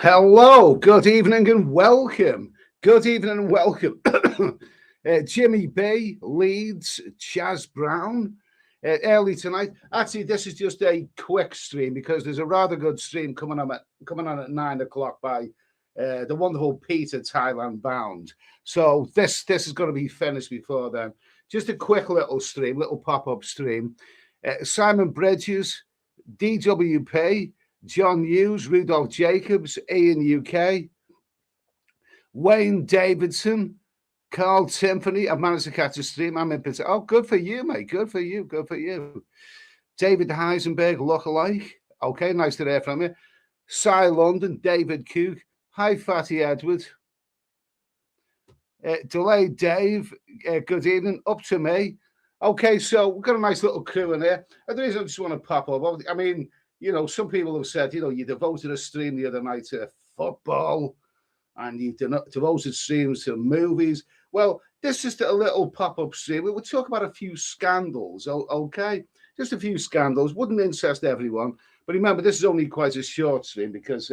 Hello, good evening and welcome. Good evening and welcome. Jimmy B, Leeds, Chaz Brown, early tonight. Actually, this is just a quick stream because there's a rather good stream coming on at 9 o'clock by the wonderful Peter Thailand Bound. So this is going to be finished before then. Just a quick little stream, little pop-up stream. Simon Bridges, DWP, John Hughes, Rudolph Jacobs, Ian UK, Wayne Davidson, Carl Timpany. I've managed to catch a stream. I'm in Pittsburgh. Oh, good for you, mate. Good for you. Good for you. David Heisenberg, lookalike. Okay, nice to hear from you. Cy London, David Cook. Hi, Fatty Edward. Delayed Dave, good evening. Up to me. Okay, so we've got a nice little crew in here. And the reason I just want to pop up, I mean, you know, some people have said, you know, you devoted a stream the other night to football and you devoted streams to movies. Well, this is just a little pop-up stream. We will talk about a few scandals, okay? Just a few scandals. Wouldn't interest everyone. But remember, this is only quite a short stream because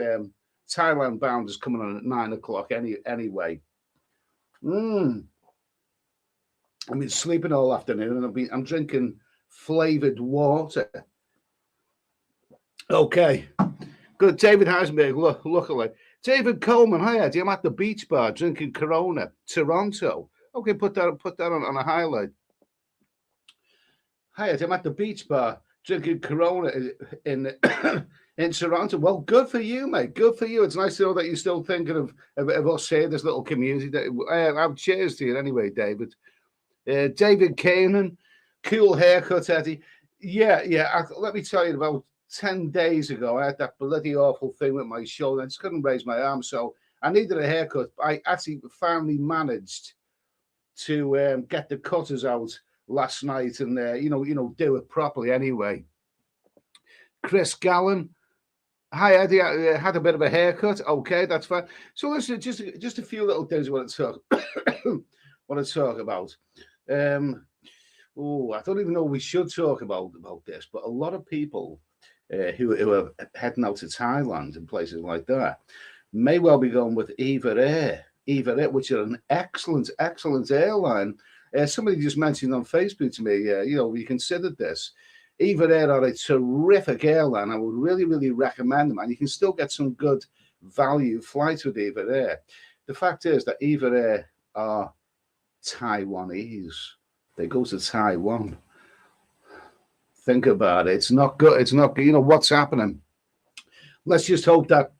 Thailand Bound is coming on at 9 o'clock anyway. I've been sleeping all afternoon and I'm drinking flavoured water. Okay, good. David Heisenberg, luckily. David Coleman, hi Eddie. I'm at the beach bar drinking Corona, Toronto. Okay, put that on a highlight. Hi Eddie, I'm at the beach bar drinking Corona in Toronto. Well, good for you, mate. Good for you. It's nice to know that you're still thinking of us here, this little community. Cheers to you anyway, David. David Kanan, cool haircut, Eddie. Yeah. Let me tell you, about 10 days ago, I had that bloody awful thing with my shoulder. I just couldn't raise my arm, so I needed a haircut. I actually finally managed to get the cutters out last night and do it properly anyway. Chris Gallen, hi Eddie, I had a bit of a haircut. Okay, that's fine. So listen, just a few little things I want to talk about. I don't even know we should talk about this, but a lot of people who are heading out to Thailand and places like that may well be going with EDDY Air, which are an excellent airline. Somebody just mentioned on Facebook to me, we considered this. EDDY Air are a terrific airline. I would really, really recommend them. And you can still get some good value flights with EDDY Air. The fact is that EDDY Air are Taiwanese. They go to Taiwan. Think about it. It's not good. It's not, what's happening. Let's hope that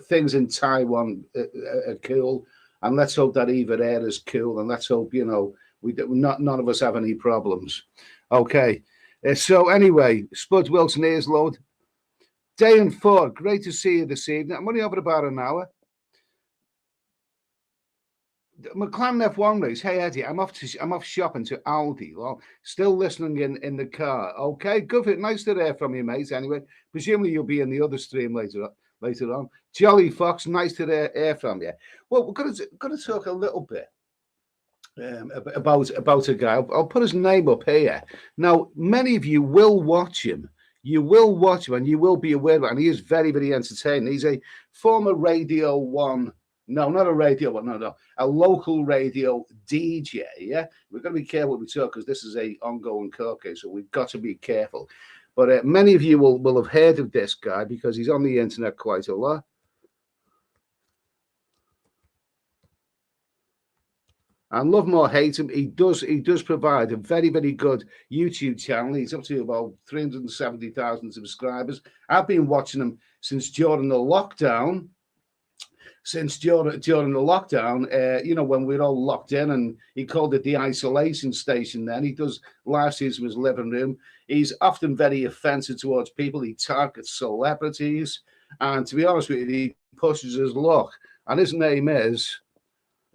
things in Taiwan are cool. And let's hope that EDDY Air is cool. And let's hope, none of us have any problems. Okay. So anyway, Spuds Wilson ears load. Day and Ford, great to see you this evening. I'm only over about an hour. McLaren F1 race. Hey Eddie, I'm off shopping to Aldi. Well, still listening in the car. Okay, good. Nice to hear from you, mate. Anyway, presumably you'll be in the other stream later on. Jolly Fox, nice to hear from you. Well, we're going to talk a little bit about a guy. I'll put his name up here. Now, many of you will watch him. You will watch him, and you will be aware of it. And he is very, very entertaining. He's a former Radio 1. No, not a radio, but no. A local radio DJ, yeah? We're going to be careful what we talk because this is a ongoing court case, so we've got to be careful. But many of you will have heard of this guy because he's on the internet quite a lot. And love him or hate him, he does provide a very, very good YouTube channel. He's up to about 370,000 subscribers. I've been watching him since during the lockdown. When we're all locked in, and he called it the isolation station then. He does live streams from his living room. He's often very offensive towards people. He targets celebrities. And to be honest with you, he pushes his luck. And his name is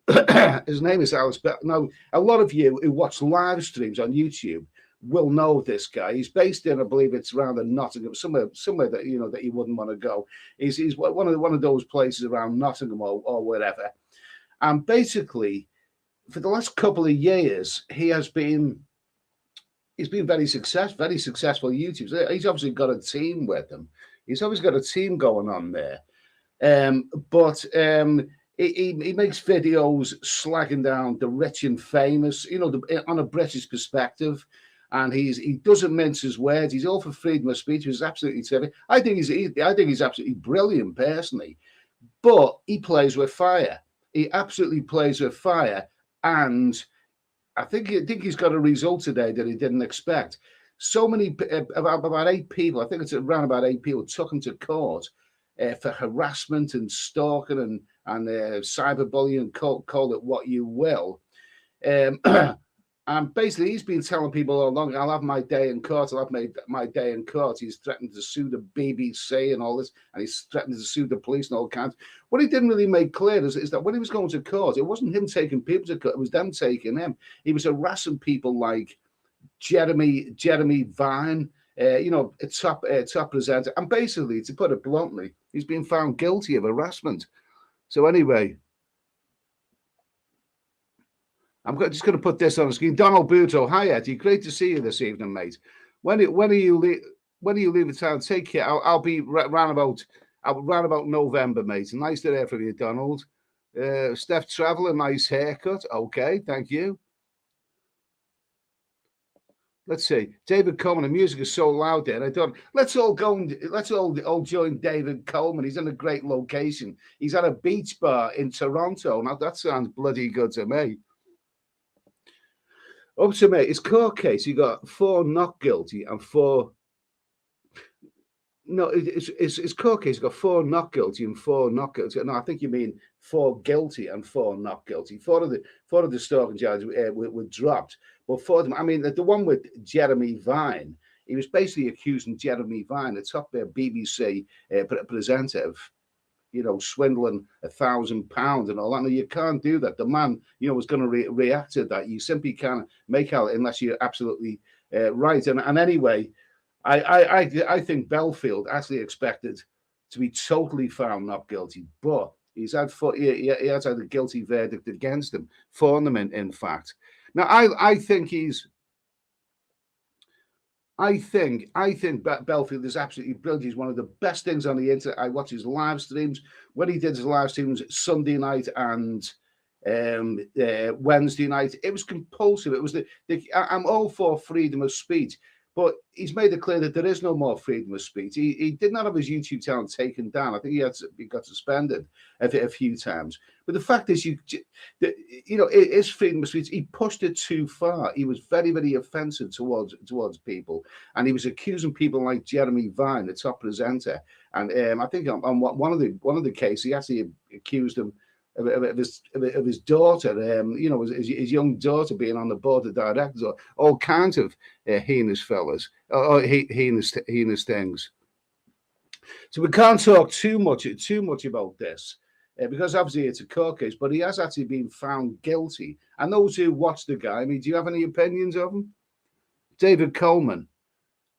Alice. Now, a lot of you who watch live streams on YouTube will know this guy. He's based in, I believe it's around Nottingham, somewhere that that you wouldn't want to go. He's one of those places around Nottingham or wherever. And basically, for the last couple of years, he's been very successful YouTubers. He's obviously got a team with him. He's always got a team going on there. But he makes videos slagging down the rich and famous, on a British perspective. And he doesn't mince his words. He's all for freedom of speech, which is absolutely terrific. I think he's absolutely brilliant personally, but he plays with fire. He absolutely plays with fire, and I think he's got a result today that he didn't expect. So many, about 8 people, I think it's around about 8 people, took him to court for harassment and stalking and cyberbullying. Call it what you will. Um, And basically, he's been telling people all along, I'll have my day in court. I'll have my day in court. He's threatened to sue the BBC and all this, and he's threatened to sue the police and all kinds. What he didn't really make clear is that when he was going to court, it wasn't him taking people to court, it was them taking him. He was harassing people like Jeremy Vine, a top presenter. And basically, to put it bluntly, he's been found guilty of harassment. So anyway, I'm just going to put this on the screen. Donald Buto, hi Eddie, great to see you this evening, mate. When are you leaving town? Take care. I'll be round about November, mate. Nice to hear from you, Donald. Steph Traveller, nice haircut. Okay, thank you. Let's see. David Coleman, the music is so loud there. Let's all join David Coleman. He's in a great location. He's at a beach bar in Toronto. Now that sounds bloody good to me. Up to me, his court case, you got 4 not guilty and 4. No, it's court case. You got 4 not guilty and 4 not guilty. No, I think you mean 4 guilty and 4 not guilty. 4 of the stalking charges were dropped, but 4 of them. I mean, the one with Jeremy Vine, he was basically accusing Jeremy Vine, the top BBC presenter, of swindling £1,000 and all that. No, you can't do that. The man, was going to react to that. You simply can't make out unless you're absolutely right. And anyway, I think Belfield actually expected to be totally found not guilty, but he has had a guilty verdict against him, for them in fact. Now I think Belfield is absolutely brilliant. He's one of the best things on the internet. I watch his live streams. When he did his live streams Sunday night and Wednesday night, it was compulsive. It was I'm all for freedom of speech, but he's made it clear that there is no more freedom of speech. He did not have his YouTube channel taken down. I think he got suspended a few times. But the fact is, it is freedom of speech. He pushed it too far. He was very, very offensive towards people, and he was accusing people like Jeremy Vine, the top presenter. And I think on one of the cases, he actually accused him of his daughter, his young daughter being on the board of directors, or all kinds of heinous fellas, or heinous things. So we can't talk too much about this because obviously it's a court case, but he has actually been found guilty. And those who watch the guy, I mean, do you have any opinions of him? David Coleman.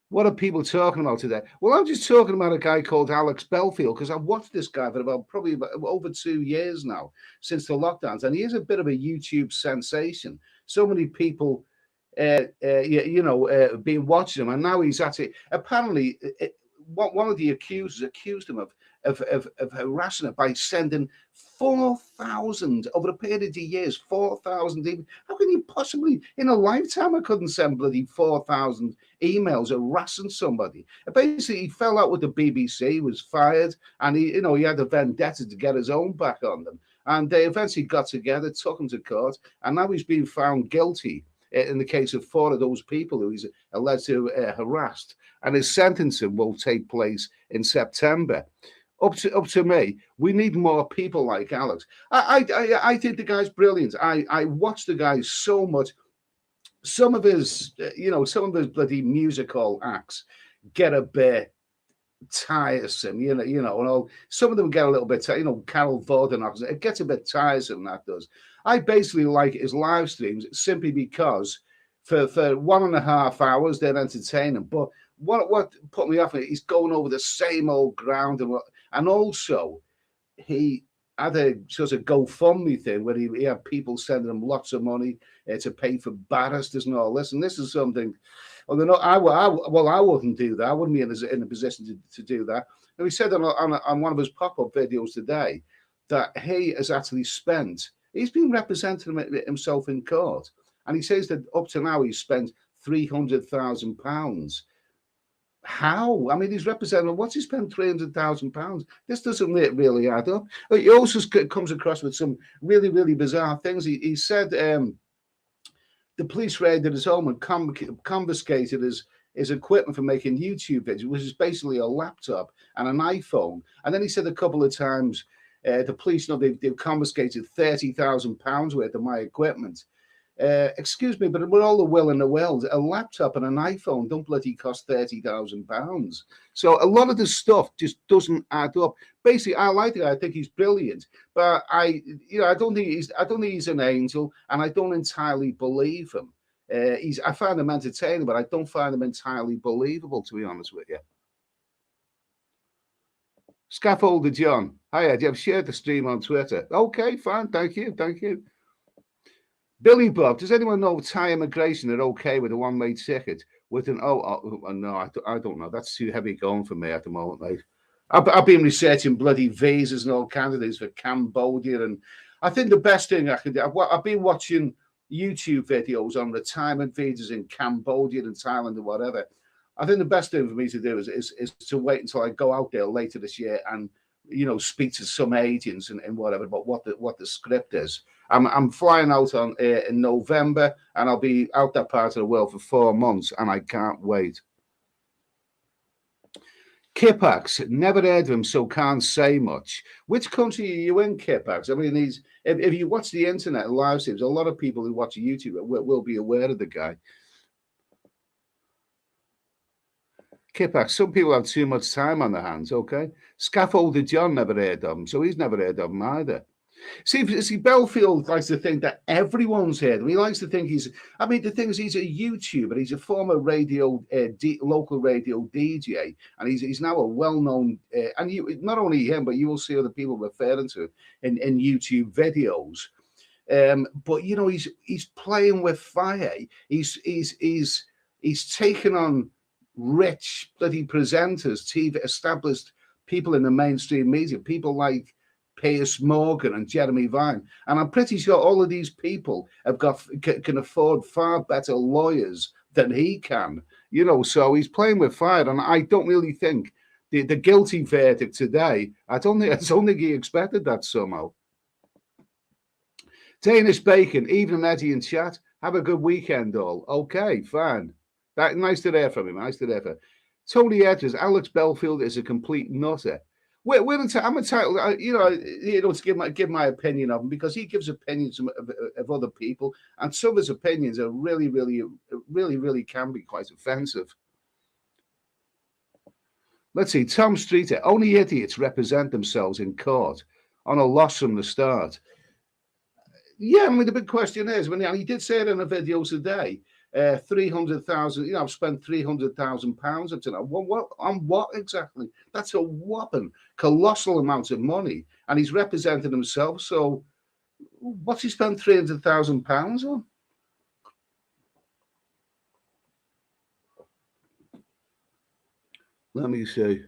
What are people talking about today? Well, I'm just talking about a guy called Alex Belfield, because I've watched this guy for probably over 2 years now, since the lockdowns, and he is a bit of a YouTube sensation. So many people, been watching him, and now he's actually apparently one of the accusers accused him of harassing her by sending 4,000 over a period of years, 4,000. How can you possibly, in a lifetime, I couldn't send bloody 4,000 emails harassing somebody. Basically, he fell out with the BBC, was fired, and he had a vendetta to get his own back on them. And they eventually got together, took him to court, and now he's been found guilty in the case of 4 of those people who he's alleged to harassed. And his sentencing will take place in September. Up to me, we need more people like Alex. I think the guy's brilliant. I watch the guy so much. Some of his bloody musical acts get a bit tiresome, and all. Some of them get a little bit, Carol Vorden, it gets a bit tiresome. That does. I basically like his live streams simply because for 1.5 hours they're entertaining. But what put me off it, he's going over the same old ground, and also he had a sort of GoFundMe thing where he had people sending him lots of money to pay for barristers and all this. And this is something, I wouldn't do that. I wouldn't be in a position to do that. Now, he said on one of his pop-up videos today that he has actually spent, he's been representing himself in court, and he says that up to now he's spent £300,000. How? I mean, he's representing, what's he spent £300,000? This doesn't really add up. He also comes across with some really, really bizarre things. He said the police raided his home and confiscated his equipment for making YouTube videos, which is basically a laptop and an iPhone. And then he said a couple of times, the police know they've confiscated £30,000 worth of my equipment. Excuse me, but with all the will in the world, a laptop and an iPhone don't bloody cost £30,000. So a lot of this stuff just doesn't add up. Basically, I like the guy. I think he's brilliant, but I don't think he's an angel, and I don't entirely believe him. I find him entertaining, but I don't find him entirely believable, to be honest with you. Scaffolder John, hi, I've shared the stream on Twitter. Okay, fine, thank you. Billy Bob, does anyone know Thai immigration are okay with a one-way ticket? With an no, I don't know. That's too heavy going for me at the moment, mate. I've been researching bloody visas and all candidates for Cambodia, and I think the best thing I can do. I've been watching YouTube videos on retirement visas in Cambodia and Thailand or whatever. I think the best thing for me to do is to wait until I go out there later this year and speak to some agents and whatever about what the script is. I'm flying out in November, and I'll be out that part of the world for 4 months, and I can't wait. Kipax, never heard of him, so can't say much. Which country are you in, Kipax? I mean, if you watch the internet live streams, a lot of people who watch YouTube will be aware of the guy. Kipax, some people have too much time on their hands, okay? Scaffolder John never heard of him, so he's never heard of him either. See, Belfield likes to think that everyone's heard him. He likes to think the thing is, he's a YouTuber. He's a former local radio DJ, and he's now a well-known, and not only him, but you will see other people referring to him in YouTube videos. But he's playing with fire. He's taken on rich bloody presenters, TV established people in the mainstream media, people like Piers Morgan and Jeremy Vine, and I'm pretty sure all of these people can afford far better lawyers than he can. So he's playing with fire, and I don't really think the guilty verdict today. I don't think he expected that somehow. Danish Bacon, evening Eddie in chat. Have a good weekend, all. Okay, fine. Nice to hear from him. Nice to hear from him. Tony Edwards, Alex Belfield is a complete nutter. I'm entitled, to give my opinion of him, because he gives opinions of other people, and some of his opinions are really, really, really, really can be quite offensive. Let's see, Tom Streeter, only idiots represent themselves in court on a loss from the start. Yeah, I mean, the big question is, and he did say it in a video today, 300,000. I've spent £300,000 up to now. What on what exactly? That's a whopping colossal amount of money, and he's represented himself. So, what's he spent £300,000 on? Let me see.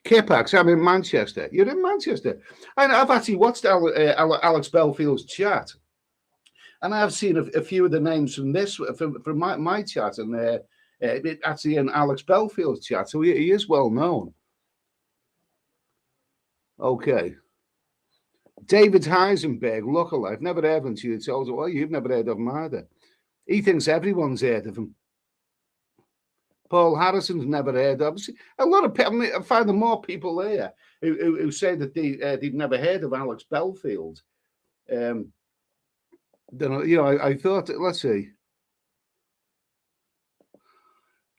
Kipax, I'm in Manchester. You're in Manchester. I've actually watched Alex Belfield's chat. And I've seen a few of the names from my chat, and actually in Alex Belfield's chat, so he is well known. Okay. David Heisenberg, lookalike. I've never heard of him. She told him, well, you've never heard of him either. He thinks everyone's heard of him. Paul Harrison's never heard of him. A lot of people, I find there more people there who say that they've never heard of Alex Belfield. I thought, let's see.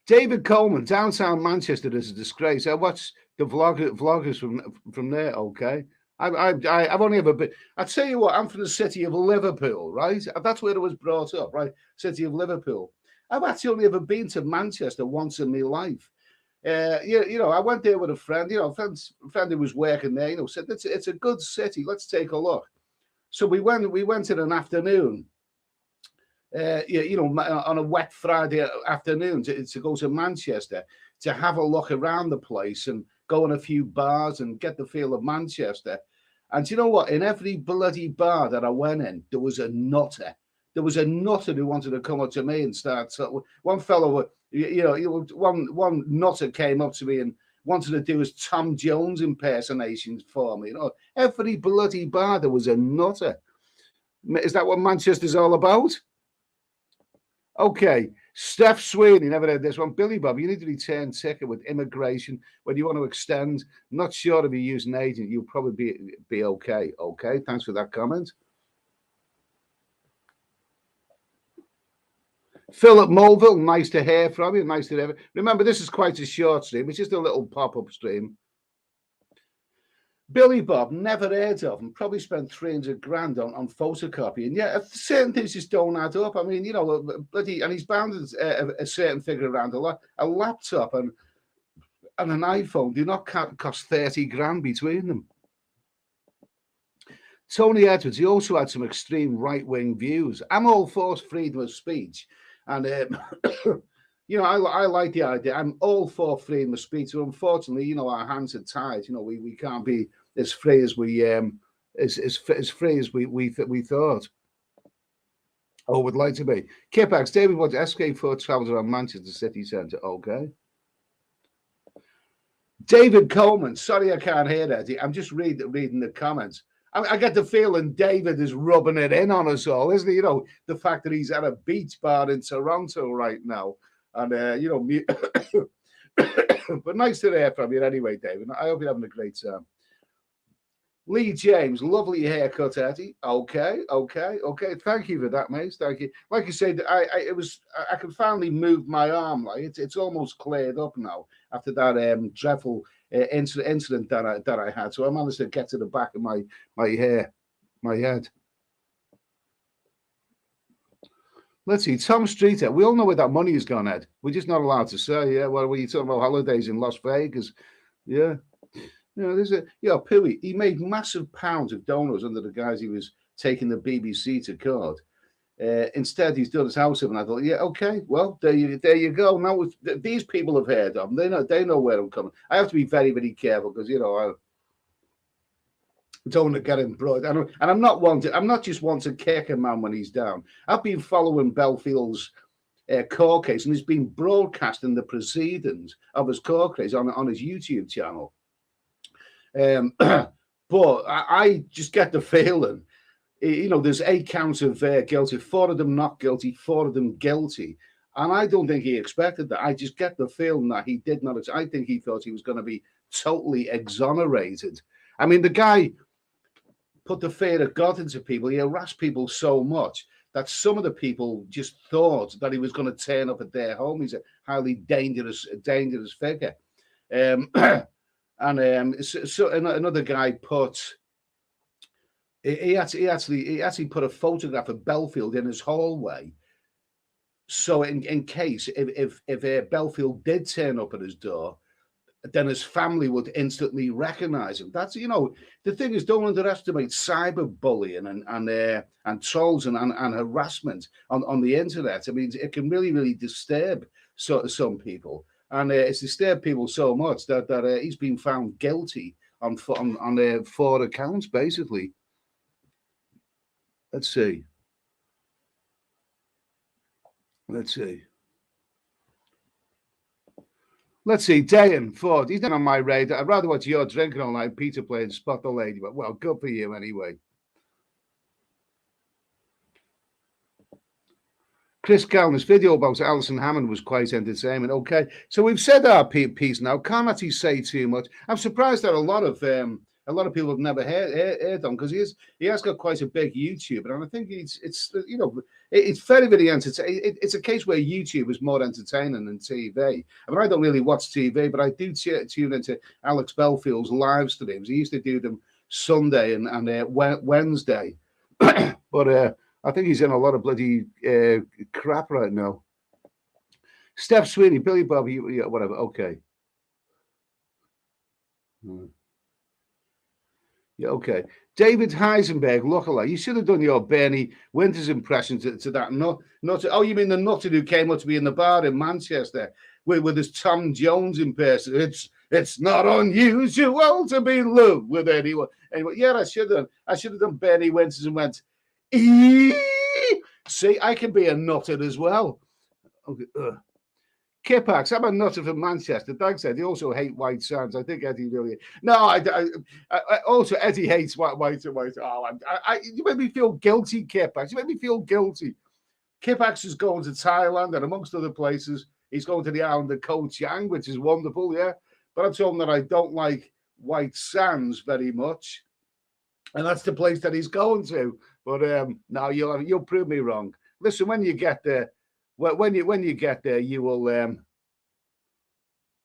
David Coleman, downtown Manchester is a disgrace. I watched the vloggers from there, okay? I've only ever been, I tell you what, I'm from the city of Liverpool, right? That's where it was brought up, right? City of Liverpool. I've actually only ever been to Manchester once in my life. I went there with a friend, a friend who was working there, said, it's a good city, let's take a look. So we went in an afternoon, on a wet Friday afternoon to go to Manchester to have a look around the place and go in a few bars and get the feel of Manchester. And you know what? In every bloody bar that I went in, there was a nutter. There was a nutter who wanted to come up to me and start. One fellow, one nutter came up to me and wanted to do his Tom Jones impersonations for me. Every bloody bar there was a nutter. Is that what Manchester's all about? Okay, Steph Sweeney, never heard this one. Billy Bob, you need to return ticket with immigration when you want to extend. Not sure if you use an agent, you'll probably be okay. Okay, thanks for that comment. Philip Mulville, nice to hear from you. Nice to hear. Remember, this is quite a short stream. It's just a little pop-up stream. Billy Bob, never heard of him. Probably spent 300 grand on photocopying. Yeah, certain things just don't add up. I mean, bloody, and he's bound a certain figure around a lot. A laptop and an iPhone do not cost 30 grand between them. Tony Edwards, he also had some extreme right-wing views. I'm all for freedom of speech. And, I like the idea. I'm all for freedom of speech. But unfortunately, our hands are tied. We can't be as free as we as free as we thought or would like to be. Kipax, David wants SK4 travels around Manchester city centre. Okay. David Coleman, sorry I can't hear that. I'm just reading the comments. I get the feeling David is rubbing it in on us all, isn't he? The fact that he's at a beach bar in Toronto right now. And, but nice to hear from you anyway, David. I hope you're having a great time. Lee James, lovely haircut, Eddie. Okay. Thank you for that, mate. Thank you. Like you said, I can finally move my arm. Like it's almost cleared up now after that dreadful incident that I had. So I managed to get to the back of my head. Let's see, Tom Streeter. We all know where that money has gone, Ed. We're just not allowed to say. Yeah, well, when you talking about holidays in Las Vegas, yeah. There's Pooey. He made massive pounds of donuts under the guise he was taking the BBC to court. Instead, he's done his house up, and I thought, yeah, okay, well, there you go. Now these people have heard of him. They know where I'm coming. I have to be very, very careful because I don't want to get him broad. And I'm not just one to kick a man when he's down. I've been following Belfield's court case, and he's been broadcasting the proceedings of his court case on his YouTube channel. But I just get the feeling, there's 8 counts of guilty, 4 of them not guilty, 4 of them guilty. And I don't think he expected that. I just get the feeling that he did not. I think he thought he was going to be totally exonerated. I mean, the guy put the fear of God into people. He harassed people so much that some of the people just thought that he was going to turn up at their home. He's a highly dangerous figure. So another guy put. He actually put a photograph of Belfield in his hallway. So in case if Belfield did turn up at his door, then his family would instantly recognize him. That's the thing is, don't underestimate cyberbullying and trolls and harassment on the internet. I mean, it can really, really disturb some people. And it's disturbed people so much that he's been found guilty on 4 accounts, basically. Let's see. Dayan Ford. He's not on my radar. I'd rather watch your drinking all night, Peter playing Spot the Lady. But, well, good for you anyway. Chris Calner's video about Alison Hammond was quite entertaining. Okay, so we've said our piece now. Can't actually say too much. I'm surprised that a lot of people have never heard on, because he has got quite a big YouTube, and I think it's very, very entertaining. It's a case where YouTube is more entertaining than TV. I mean, I don't really watch TV, but I do tune into Alex Belfield's live streams. He used to do them Sunday and Wednesday, but I think he's in a lot of bloody crap right now. Steph Sweeney, Billy Bob, whatever. Okay. Yeah, okay. David Heisenberg, lookalike. You should have done your Bernie Winters impression to that. You mean the nutter who came up to me in the bar in Manchester? with his Tom Jones impersonation. It's not unusual to be in love with anyone. Anyway, yeah, I should have done Bernie Winters and went, see, I can be a nutter as well. Okay, Kipax, I'm a nutter from Manchester. Doug said he also hate white sands. I think Eddie really. No, I also Eddie hates white. Oh, you made me feel guilty, Kipax. You made me feel guilty. Kipax is going to Thailand and amongst other places, he's going to the island of Koh Chang, which is wonderful, yeah. But I told him that I don't like white sands very much, and that's the place that he's going to. But no, you'll prove me wrong. Listen, when you get there, when you get there, you will.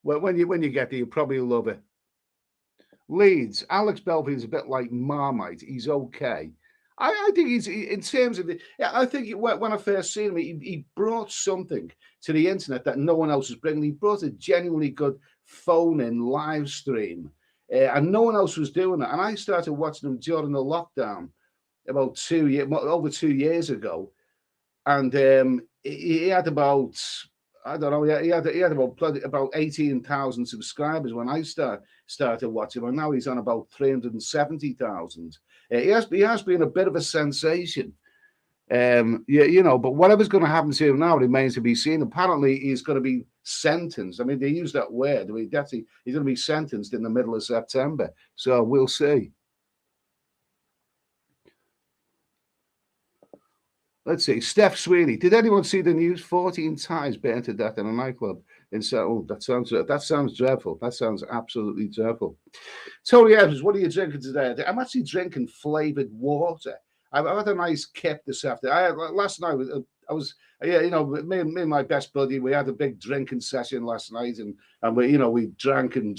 When you get there, you'll probably love it. Leeds, Alex Belfield's a bit like Marmite. He's okay. I think he's in terms of the. Yeah, I think when I first seen him, he brought something to the internet that no one else was bringing. He brought a genuinely good phone-in live stream, and no one else was doing it. And I started watching him during the lockdown about over 2 years ago, and he had about. I don't know. He had about 18,000 subscribers when I started watching him, and now he's on about 370,000. He has been a bit of a sensation, you know. But whatever's going to happen to him now remains to be seen. Apparently, he's going to be sentenced. I mean, they use that word. He's going to be sentenced in the middle of September. So we'll see. Let's see. Steph Sweeney. Did anyone see the news? 14 times burned to death in a nightclub. That sounds dreadful. That sounds absolutely dreadful. Tony Evans, what are you drinking today? I'm actually drinking flavored water. I've had a nice kip this afternoon. Last night I was you know, me and my best buddy, we had a big drinking session last night, and we drank and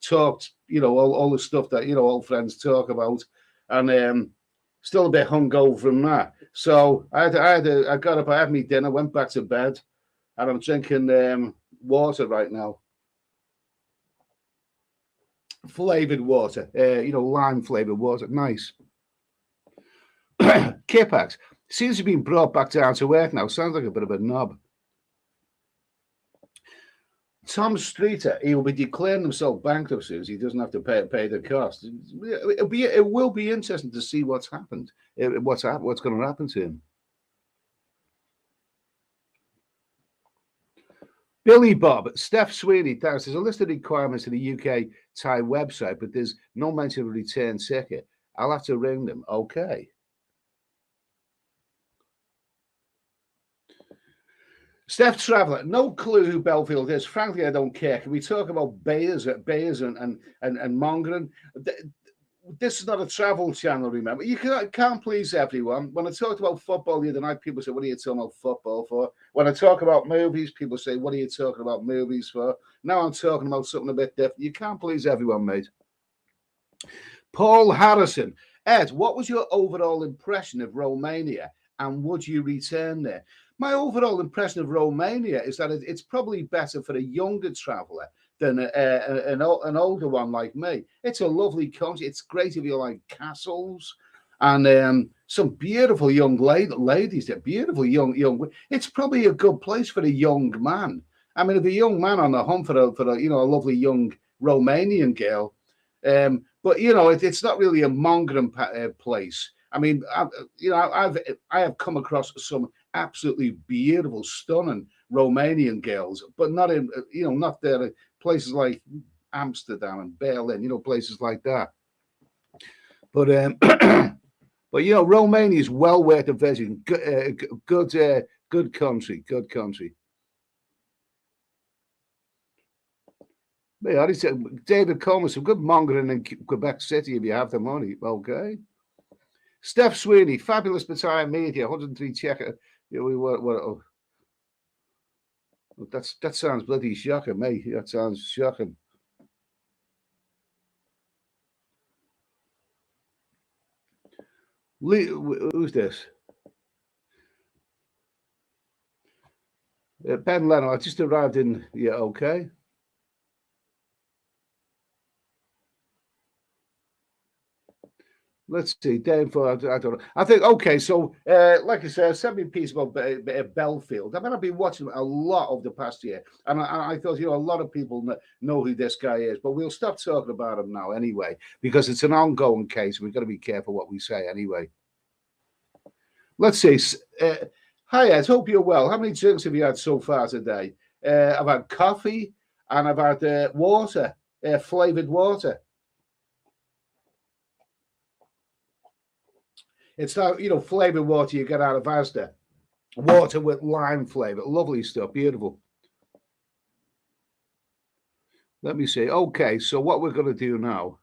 talked, you know, all the stuff that, you know, old friends talk about, and still a bit hungover from that. So I got up, I had my dinner, went back to bed, and I'm drinking water right now. Flavored water, you know, lime flavored water. Nice. Kipax seems to be brought back down to earth now. Sounds like a bit of a knob. Tom Streeter, he will be declaring himself bankrupt soon, so he doesn't have to pay the cost. It will be interesting to see what's happened, what's going to happen to him. Billy Bob, Steph Sweeney, thanks. There's a list of requirements to the UK Thai website, but there's no mention of a return ticket. I'll have to ring them. Okay. Steph Traveller, no clue who Belfield is. Frankly, I don't care. Can we talk about Bayers and mongering? This is not a travel channel, remember. You can't please everyone. When I talked about football the other night, people say, what are you talking about football for? When I talk about movies, people say, what are you talking about movies for? Now I'm talking about something a bit different. You can't please everyone, mate. Paul Harrison. Ed, what was your overall impression of Romania, and would you return there? My overall impression of Romania is that it's probably better for a younger traveller than an older one like me. It's a lovely country. It's great if you like castles and some beautiful young ladies there. Beautiful young. It's probably a good place for a young man. I mean, if a young man on the hunt for a you know, a lovely young Romanian girl, but you know, it's not really a mongering place. I mean, I have come across some absolutely beautiful, stunning Romanian girls, but not in, you know, not there. Places like Amsterdam and Berlin, you know, places like that. But but you know, Romania is well worth a visit. Good country, good country. Yeah, David Coleman, some good mongering in Quebec City if you have the money. Okay. Steph Sweeney, fabulous battalion media, 103 checker. That sounds bloody shocking, mate. That sounds shocking. Who's this? Ben Leno. I just arrived in. Yeah, okay. Let's see, therefore, I don't know. I think, okay, so like I said, send me a piece about Belfield. I mean, I've been watching a lot over the past year, and I thought, a lot of people know who this guy is, but we'll stop talking about him now anyway, because it's an ongoing case. We've got to be careful what we say anyway. Let's see. Hi, Ed, hope you're well. How many drinks have you had so far today? I've had coffee, and I've had water, flavored water. It's not, flavored water you get out of Asda. Water with lime flavor. Lovely stuff. Beautiful. Let me see. Okay, so what we're going to do now,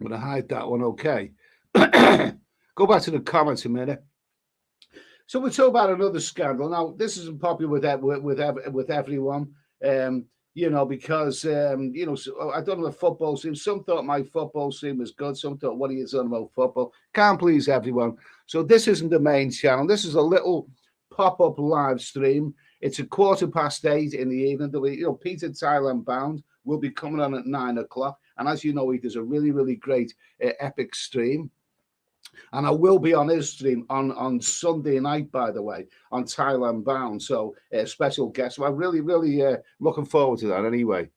I'm going to hide that one. Okay. Go back to the comments a minute. So we'll talk about another scandal. Now, this isn't popular with everyone. Because so I don't know the football scene. Some thought my football scene was good. Some thought, what are you talking about football? Can't please everyone. So this isn't the main channel. This is a little pop-up live stream. It's 8:15 in the evening. Peter Thailand Bound will be coming on at 9 o'clock. And as you know, he does a really, really great epic stream. And I will be on his stream on Sunday night, by the way, on Thailand Bound. So special guest. So I'm really, really looking forward to that anyway.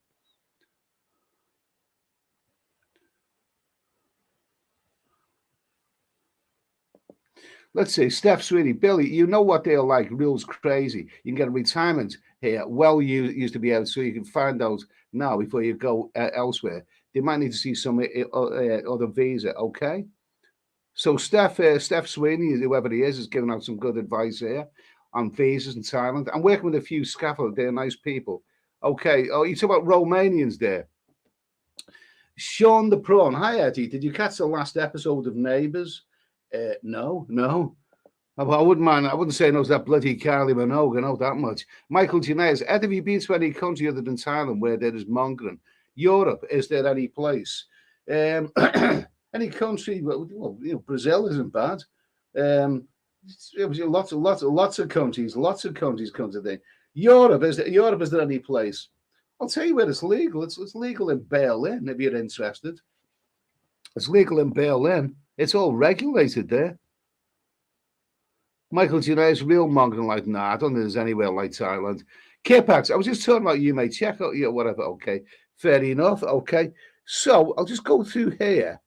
Let's see, Steph Sweeney, Billy, you know what they're like, rules crazy. You can get a retirement here. Well, you used to be able to, so you can find those now before you go elsewhere. They might need to see some other visa, okay? So Steph Sweeney, whoever he is giving out some good advice here on visas in Thailand. I'm working with a few scaffold. They're nice people. Okay. Oh, you talk about Romanians there. Sean the Prawn. Hi, Eddie. Did you catch the last episode of Neighbours? No. I wouldn't mind. I wouldn't say no to that bloody Kylie Minogue. I know that much. Michael Gineas. Ed, have you been to any country other than Thailand where there is mongering? Europe, is there any place? Any country, Brazil isn't bad. It was lots of countries come to think. Europe, is there any place? I'll tell you where it's legal. It's legal in Berlin, if you're interested. It's legal in Berlin. It's all regulated there. Michael Gine's real mongering like, nah, I don't think there's anywhere like Thailand. Kipax, I was just talking about you, mate. Check out your whatever. Okay, fair enough. Okay, so I'll just go through here.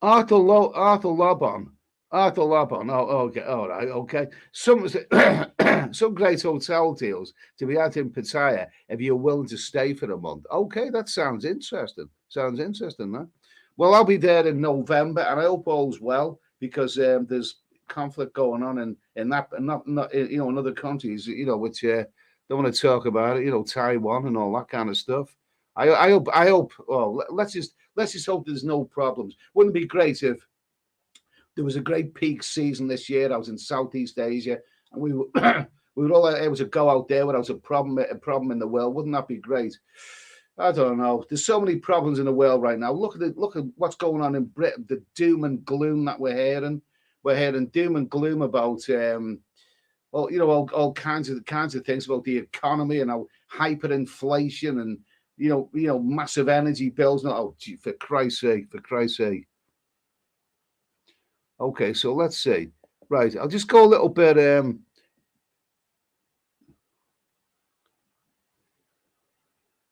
Arthur Lobon. Oh, okay, all right, okay. Some great hotel deals to be out in Pattaya if you're willing to stay for a month. Okay, that sounds interesting. Huh? Well, I'll be there in November, and I hope all's well because there's conflict going on in that, not in other countries, which don't want to talk about it. Taiwan and all that kind of stuff. I hope. Oh, let's just hope there's no problems. Wouldn't it be great if there was a great peak season this year? I was in Southeast Asia, and we were all able to go out there without a problem in the world. Wouldn't that be great? I don't know. There's so many problems in the world right now. Look at what's going on in Britain. The doom and gloom that we're hearing. We're hearing doom and gloom about all kinds of things about the economy and how hyperinflation and massive energy bills. For Christ's sake. Okay, so let's see. Right, I'll just go a little bit.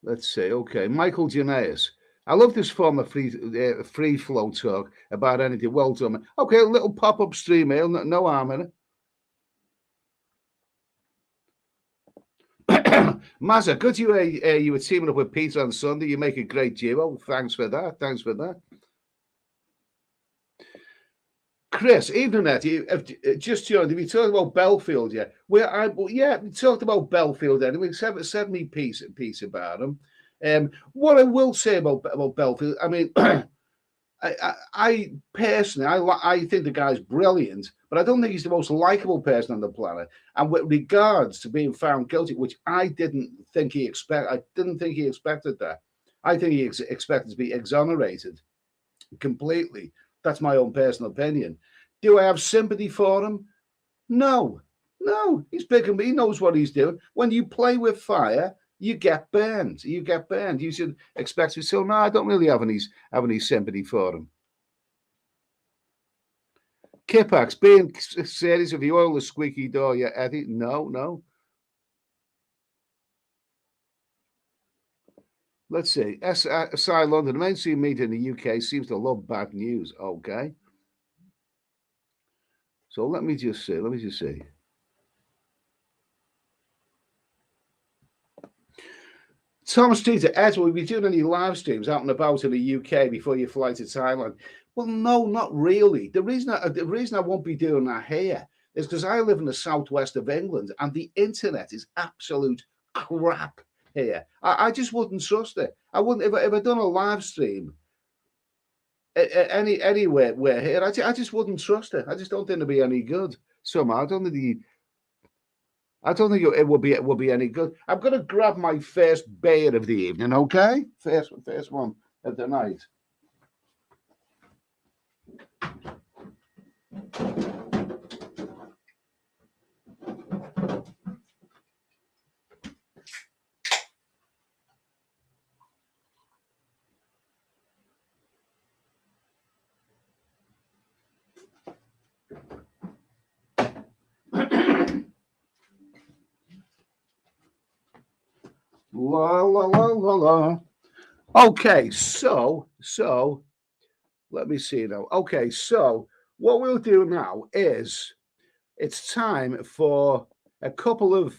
Let's see. Okay, Michael Gineas. I love this form of free flow talk about anything. Well done. Okay, a little pop-up stream here. No harm in it. Mazza, good you were teaming up with Peter on Sunday. You make a great duo. Thanks for that. Chris, evening, Eddie. Just joined. We talked about Belfield, yeah. We talked about Belfield anyway. Send me piece about him. What I will say about Belfield, I mean, I personally, I think the guy's brilliant, but I don't think he's the most likable person on the planet. And with regards to being found guilty, which I didn't think he expected that. I think he expected to be exonerated completely. That's my own personal opinion. Do I have sympathy for him? No. He's big and he knows what he's doing. When you play with fire, you get burned. You get burned. You should expect to. So no, I don't really have any sympathy for him. Kipax, being serious, if you oil the squeaky door, yeah, Eddie. No. Let's see. SI London, the mainstream media in the UK seems to love bad news. Okay. So let me just see. Thomas Streeter, Ed, will you be doing any live streams out and about in the UK before you fly to Thailand? Well, no, not really. The reason I won't be doing that here is because I live in the southwest of England and the internet is absolute crap here. I just wouldn't trust it. I wouldn't if I'd done a live stream anywhere here. I just wouldn't trust it. I just don't think it'd be any good. Somehow, I don't think it will be any good. I'm going to grab my first beer of the evening, okay? First one of the night. La la la la la. Okay, so let me see now. Okay, so what we'll do now is it's time for a couple of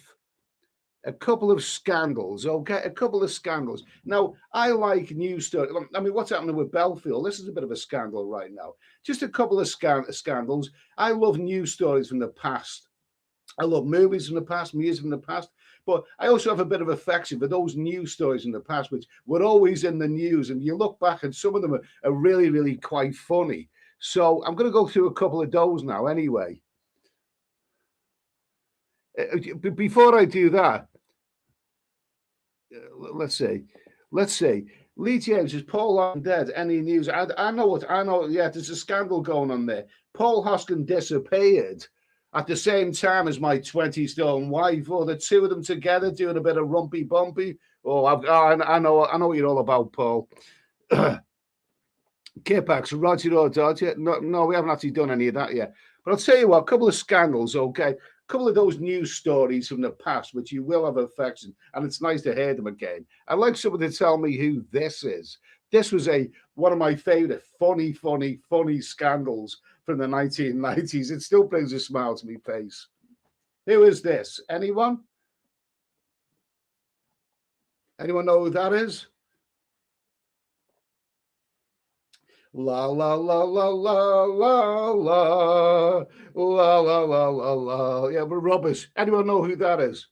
scandals. Okay, a couple of scandals. Now, I like news stories. I mean, what's happening with Belfield? This is a bit of a scandal right now. Just a couple of scandals. I love news stories from the past. I love movies from the past, music from the past, but I also have a bit of affection for those news stories in the past, which were always in the news. And you look back and some of them are really, really quite funny. So I'm going to go through a couple of those now anyway. Before I do that, let's see. Lee James, is Paul Hoskin dead? Any news? I know. Yeah, there's a scandal going on there. Paul Hoskin disappeared at the same time as my 20-stone wife, or the two of them together doing a bit of rumpy bumpy. Oh, I know what you're all about, Paul. Kipax, Roger or Dodger. No, we haven't actually done any of that yet. But I'll tell you what, a couple of scandals, okay? A couple of those news stories from the past, which you will have affection, and it's nice to hear them again. I'd like someone to tell me who this is. This was one of my favorite funny scandals from the 1990s. It still brings a smile to my face. Who is this? Anyone? Anyone know who that is? La la la la la la la la la la la la. Yeah, we're rubbish. Anyone know who that is?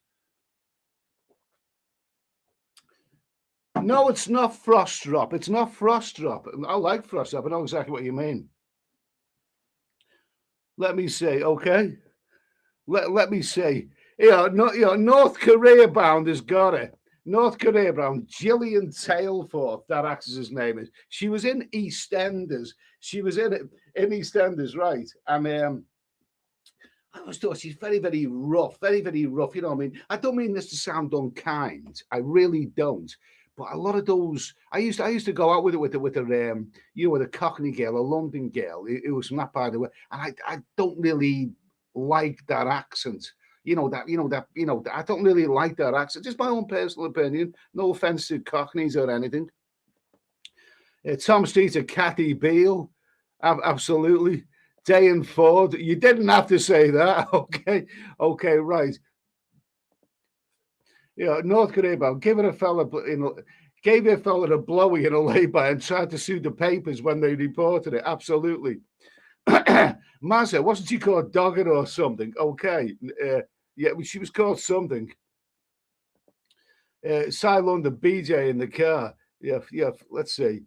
No, it's not Frost Drop. It's not Frost Drop. I like Frost Drop. I know exactly what you mean. Let me see. Okay. Let me see. North Korea bound has got it. North Korea bound. Gillian Tailforth, that actress's name is. She was in EastEnders. She was in EastEnders, right? And I always thought she's very, very rough, very, very rough. You know what I mean? I don't mean this to sound unkind. I really don't. But a lot of those, I used to go out with a Cockney girl, a London girl, who was from that part of the way, and I don't really like that accent. I don't really like that accent. Just my own personal opinion. No offense to Cockneys or anything. Tom Streeter, Kathy Beale, absolutely. Dayan Ford, you didn't have to say that. Okay, right. North Korea gave a fella a blowy in a lay-by and tried to sue the papers when they reported it. Absolutely. Mazza, wasn't she called Dogger or something? Okay. Yeah, she was called something. Cy London, BJ in the car. Yeah. Let's see.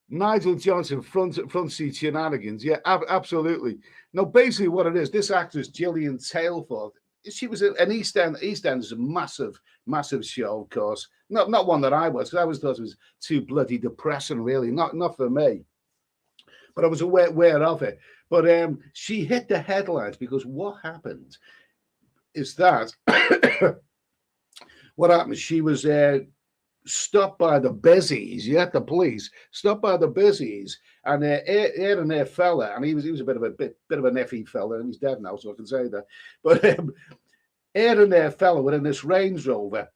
Nigel Johnson, front seat shenanigans. Yeah, absolutely. No, basically what it is, this actress, Gillian Tailforth, she was an EastEnders is a massive show, of course. Not one that I was, because I always thought it was too bloody depressing, really. Not for me. But I was aware of it. But she hit the headlines because what happened is that what happened? She was stopped by the busies, the police stopped by the busies, and here and there fella, and he was a bit of an effy fella, and he's dead now, so I can say that. But here and there fella were in this Range Rover,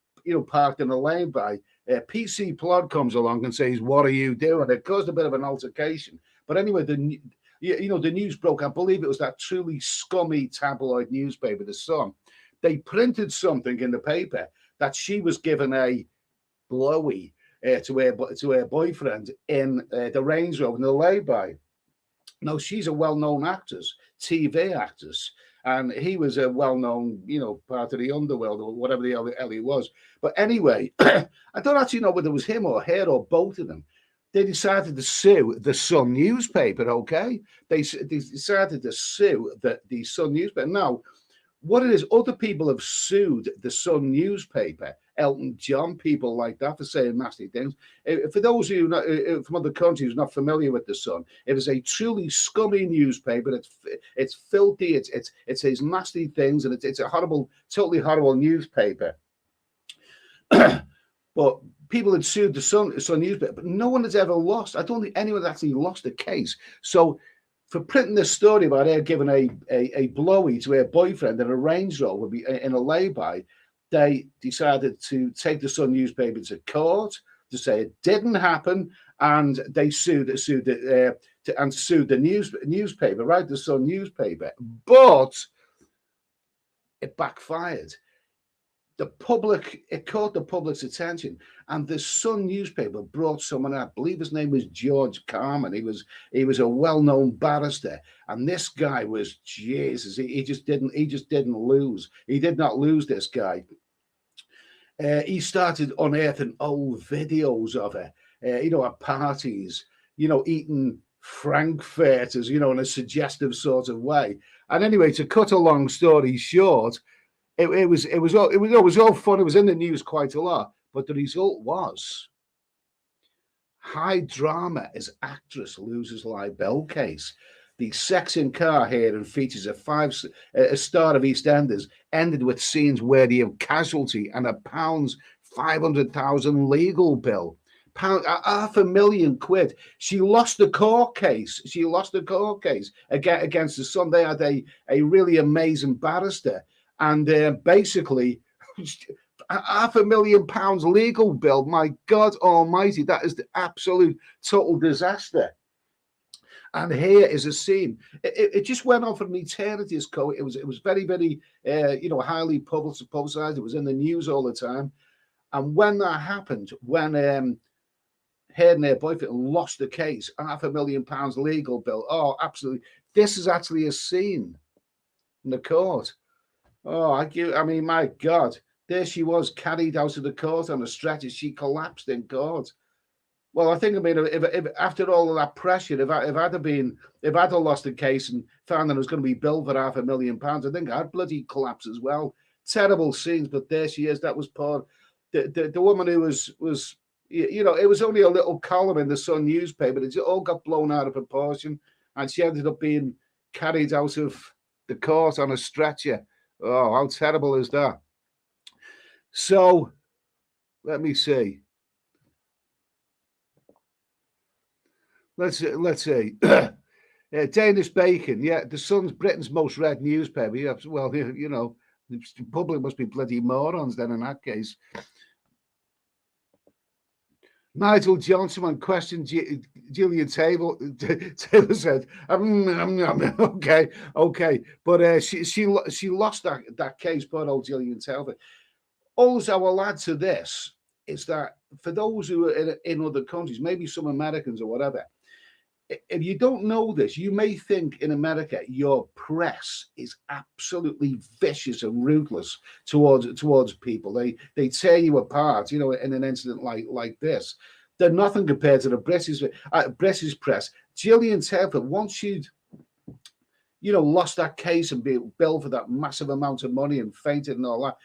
parked in a lane by. PC Plod comes along and says, "What are you doing?" It caused a bit of an altercation. But anyway, the news broke. I believe it was that truly scummy tabloid newspaper, The Sun. They printed something in the paper that she was given a blowy to her boyfriend in the Range Rover in the lay-by. Now, she's a well-known actress, TV actress, and he was a well-known, part of the underworld or whatever the hell he was. But anyway, I don't actually know whether it was him or her or both of them. They decided to sue the Sun newspaper, okay? They decided to sue the Sun newspaper. Now, what it is, other people have sued the Sun newspaper, Elton John, people like that, for saying nasty things. For those of you from other countries who are not familiar with the Sun, it is a truly scummy newspaper. It's filthy. It says nasty things, and it's a horrible, totally horrible newspaper. But people had sued the Sun newspaper, but no one has ever lost. I don't think anyone has actually lost a case. So, for printing this story about her giving a blowy to her boyfriend in a Range Rover in a lay-by, they decided to take the Sun newspaper to court to say it didn't happen, and they sued the newspaper, right? The Sun newspaper, but it backfired. It caught the public's attention, and the Sun newspaper brought someone out. I believe his name was George Carmen. He was a well-known barrister, and this guy was Jesus. He just didn't lose. He did not lose, this guy. He started unearthing old videos of her, at parties, eating frankfurters, in a suggestive sort of way. And anyway, to cut a long story short, it was all fun. It was in the news quite a lot, but the result was high drama as actress loses live bell case. The sex in car here and features a star of EastEnders ended with scenes worthy of casualty and a £500,000 legal bill. £500,000. She lost the court case. Against the Sun. They had a really amazing barrister. And basically, £500,000 legal bill. My God Almighty, that is the absolute total disaster. And here is a scene. It just went on for an eternity. It was very, very, highly publicized. It was in the news all the time. And when that happened, when her and her boyfriend lost the case, £500,000 legal bill. Oh, absolutely. This is actually a scene in the court. Oh, I mean, my God, there she was carried out of the court on a stretcher. She collapsed in court. Well, if after all of that pressure, if I'd have lost the case and found that it was going to be billed for £500,000, I think I'd bloody collapse as well. Terrible scenes, but there she is. That was poor. The woman who was it was only a little column in the Sun newspaper. It all got blown out of proportion, and she ended up being carried out of the court on a stretcher. Oh, how terrible is that? So, let me see. Let's see. Danish Bacon. Yeah, the Sun's Britain's most read newspaper. Yeah, well, the public must be bloody morons then in that case. Nigel Johnson, when questioned, Julian Taylor said, okay. But she lost that case, poor old Julian Taylor. Also, I will add to this is that for those who are in other countries, maybe some Americans or whatever, if you don't know this, you may think in America your press is absolutely vicious and ruthless towards people. They tear you apart, in an incident like this. They're nothing compared to the British press. Gillian Taylor, once she'd lost that case and be billed for that massive amount of money and fainted and all that,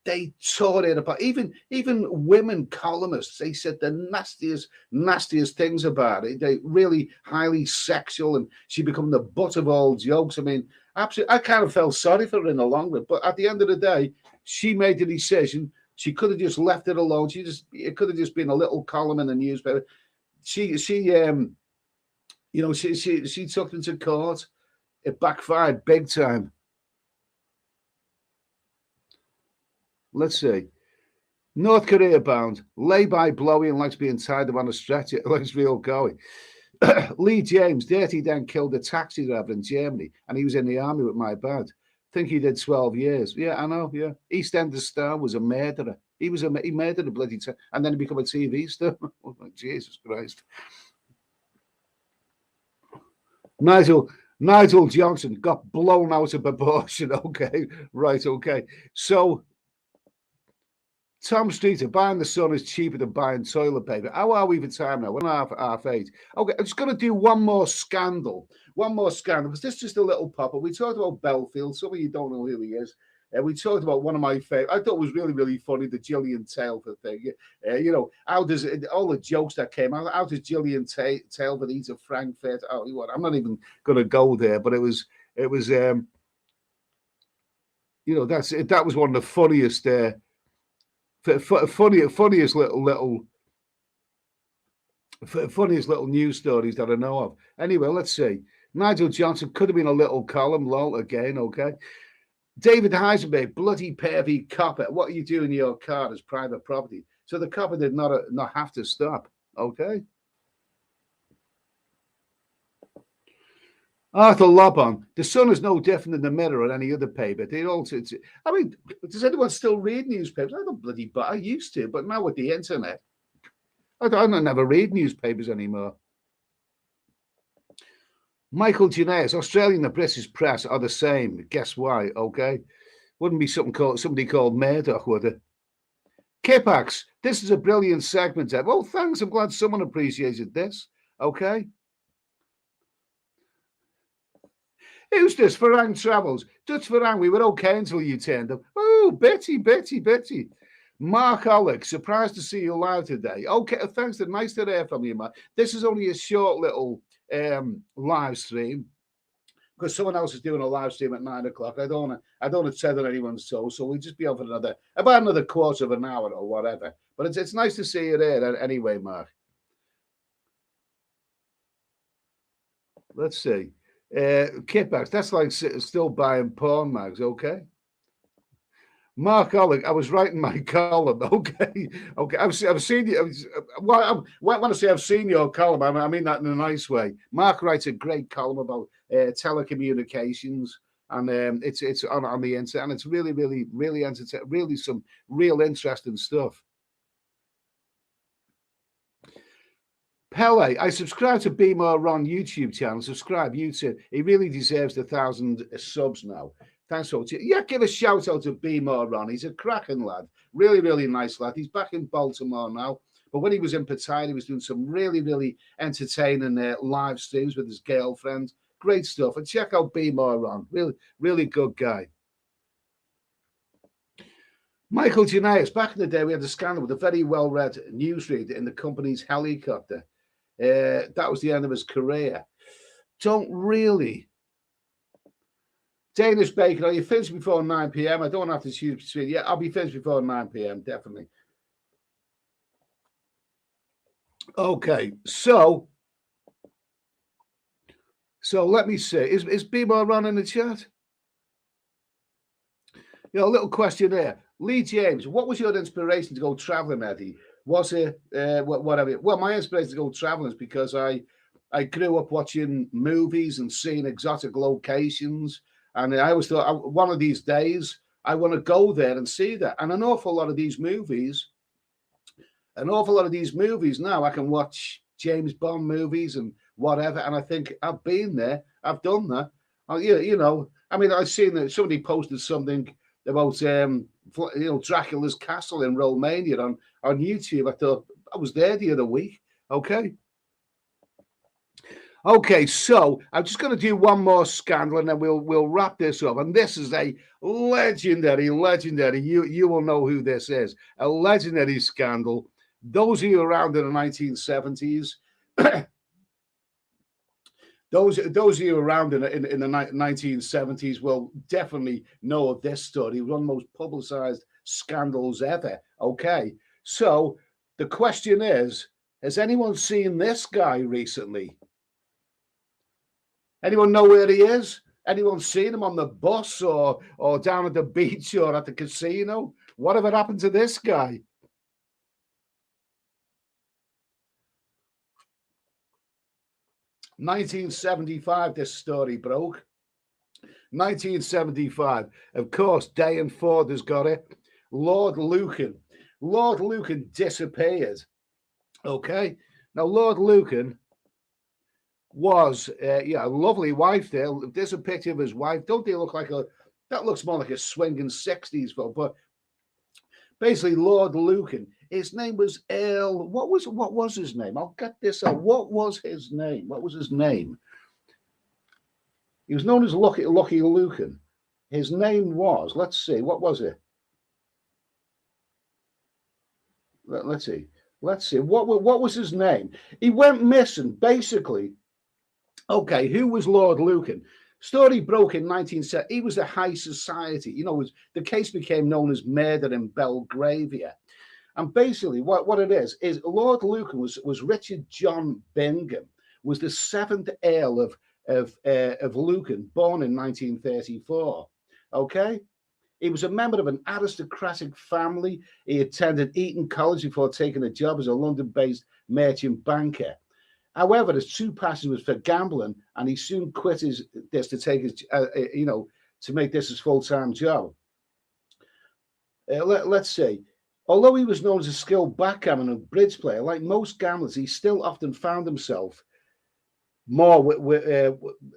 they tore it apart. Even women columnists, they said the nastiest things about it. They really highly sexual, and she became the butt of all jokes. I mean, absolutely, I kind of felt sorry for her in the long run. But at the end of the day, she made the decision. She could have just left it alone. It could have just been a little column in the newspaper. She took them to court. It backfired big time. Let's see. North Korea bound, lay-by blowy and likes being tied up on a stretcher. It looks real going. Lee James, Dirty Dan, killed a taxi driver in Germany, and he was in the army with my bad. Think he did 12 years. Yeah, I know, yeah. EastEnders star was a murderer. He murdered a bloody and then he became a TV star. Oh, Jesus Christ. Nigel Johnson got blown out of proportion. Okay, right, okay. So Tom Streeter, buying the Sun is cheaper than buying toilet paper. How are we for time now? 1.5 8. Okay, I'm just going to do one more scandal. Because this is just a little pop-up. We talked about Belfield. Some of you don't know who he is. We talked about one of my favorite. I thought it was really, really funny, the Gillian Taylor thing. How does all the jokes that came out? How does Gillian Taylor eat a Frankfurt? Oh, I'm not even going to go there. But it was. That was one of the funniest. Funniest little news stories that I know of. Anyway, let's see. Nigel Johnson could have been a little column, lol, again, okay. David Heisenberg, bloody pervy copper. What are you doing in your car as private property? So the copper did not have to stop, okay. Arthur Lobon, the Sun is no different than the Mirror or any other paper. Does anyone still read newspapers? I don't bloody, but I used to, but now with the internet, I don't never read newspapers anymore. Michael Janaeus, Australian and British press are the same. Guess why? Okay, wouldn't be somebody called Murdoch, would it? Kipax, this is a brilliant segment. Well, thanks. I'm glad someone appreciated this. Okay. Who's this? Farang Travels. Dutch Farang, we were okay until you turned up. Oh, Betty. Mark Alec, surprised to see you live today. Okay, thanks. Nice to hear from you, Mark. This is only a short little live stream because someone else is doing a live stream at 9 o'clock. I don't want to tread on anyone's toes, so we'll just be on for about another quarter of an hour or whatever. But it's nice to see you there anyway, Mark. Let's see. Kitbacks, that's like still buying porn mags, okay? Mark Alec, I was writing my column, okay. I've seen you. When I say I've seen your column, I mean that in a nice way. Mark writes a great column about telecommunications, and it's on the internet, and it's really, really, really entertaining, really some real interesting stuff. Pele, I subscribe to Be More Ron YouTube channel. Subscribe, YouTube. He really deserves the 1,000 subs now. Thanks for watching. Yeah, give a shout out to Be More Ron. He's a cracking lad. Really, really nice lad. He's back in Baltimore now. But when he was in Pattaya, he was doing some really, really entertaining live streams with his girlfriend. Great stuff. And check out Be More Ron. Really, really good guy. Michael Janaeus, back in the day, we had a scandal with a very well-read newsreader in the company's helicopter. That was the end of his career. Don't really. Danish Bacon, are you finished before 9 p.m.? I don't have to choose between. Yeah, I'll be finished before 9 p.m., definitely. Okay, so let me see. Is B-Bar Ron in the chat? A little question there. Lee James, what was your inspiration to go traveling, Eddie? Was it whatever? Well, my inspiration to go traveling is because I grew up watching movies and seeing exotic locations, and I always thought one of these days I want to go there and see that. And an awful lot of these movies now I can watch James Bond movies and whatever, and I think I've been there, I've done that. I mean, I've seen that somebody posted something about Dracula's castle in Romania on YouTube. I thought I was there the other week. Okay, so I'm just going to do one more scandal and then we'll wrap this up. And this is a legendary. You will know who this is. A legendary scandal. Those of you around in the 1970s. Those of you around in the 1970s will definitely know of this story. It was one of the most publicized scandals ever. Okay, so the question is, has anyone seen this guy recently? Anyone know where he is? Anyone seen him on the bus or down at the beach or at the casino? Whatever happened to this guy? "1975, this story broke. 1975. Of course, Day and Ford has got it. Lord Lucan. Lord Lucan disappeared. Okay. Now, Lord Lucan was, a lovely wife there. There's a picture of his wife. Don't they look like that looks more like a swinging 60s film, but basically Lord Lucan, his name was Earl. What was his name? I'll get this out. What was his name? What was his name? He was known as Lucky Lucan. His name was, let's see, what was it? Let's see. What was his name? He went missing, basically. Okay, who was Lord Lucan? Story broke in 1970. He was a high society. The case became known as murder in Belgravia. And basically, what it is Lord Lucan was Richard John Bingham, was the seventh Earl of Lucan, born in 1934. Okay, he was a member of an aristocratic family. He attended Eton College before taking a job as a London-based merchant banker. However, his true passion was for gambling, and he soon quit this to take his, to make this his full-time job. Let's see. Although he was known as a skilled backgammon and bridge player, like most gamblers, he still often found himself more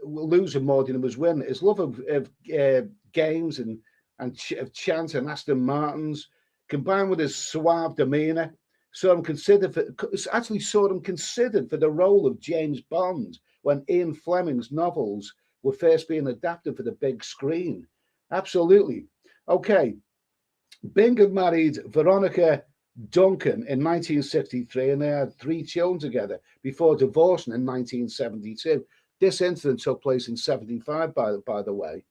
losing more than he was winning. His love of games and of chance and Aston Martins, combined with his suave demeanour, saw him considered for the role of James Bond when Ian Fleming's novels were first being adapted for the big screen. Absolutely. Okay. Bingham married Veronica Duncan in 1963, and they had 3 children together before divorcing in 1972. This incident took place in 75, by the way.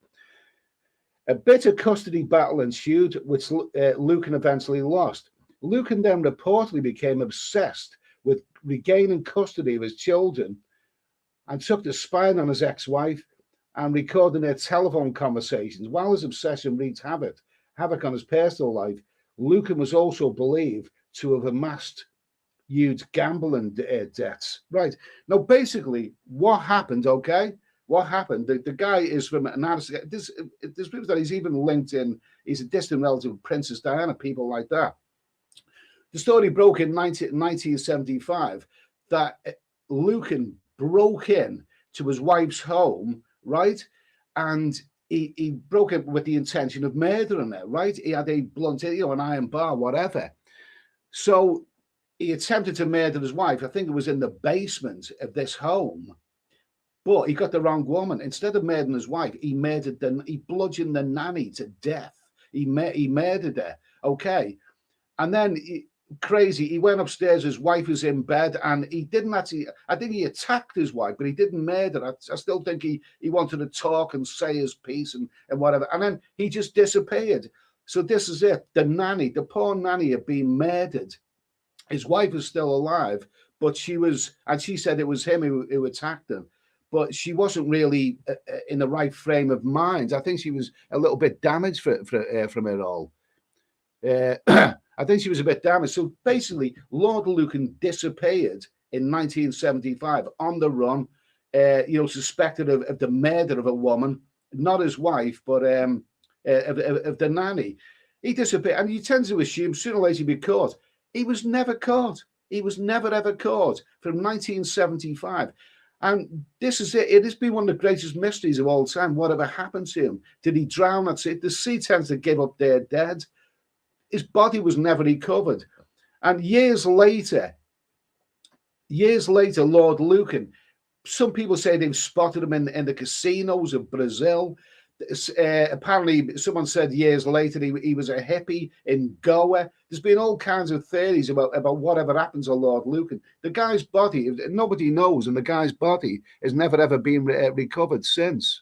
A bitter custody battle ensued, which Lucan eventually lost. Lucan then reportedly became obsessed with regaining custody of his children and took to spying on his ex-wife and recording their telephone conversations. While his obsession wreaked havoc on his personal life, Lucan was also believed to have amassed huge gambling debts. Right. Now, basically, what happened, okay? What happened? The guy is from an aristocrat. There's people that he's even linked in. He's a distant relative of Princess Diana, people like that. The story broke in 1975 that Lucan broke in to his wife's home, right? And he broke it with the intention of murdering her, right? He had a blunt, an iron bar, whatever. So he attempted to murder his wife. I think it was in the basement of this home. But he got the wrong woman. Instead of murdering his wife, he bludgeoned the nanny to death. He murdered her. Okay. And then he went upstairs, his wife was in bed, and he didn't actually, I think he attacked his wife, but he didn't murder her. I still think he wanted to talk and say his piece and whatever. And then he just disappeared. So this is it. The poor nanny had been murdered. His wife is still alive, but she said it was him who attacked them. But she wasn't really in the right frame of mind. I think she was a little bit damaged from it all. I think she was a bit damaged. So basically, Lord Lucan disappeared in 1975 on the run, suspected of the murder of a woman, not his wife, but of the nanny. He disappeared, and you tend to assume sooner or later he'd be caught. He was never caught. He was never, ever caught from 1975. And this is it. It has been one of the greatest mysteries of all time. Whatever happened to him? Did he drown at sea? The sea tends to give up their dead. His body was never recovered. And years later, Lord Lucan, some people say they've spotted him in the casinos of Brazil. Apparently, someone said years later he was a hippie in Goa. There's been all kinds of theories about whatever happens to Lord Lucan. The guy's body, nobody knows, and the guy's body has never ever been recovered since.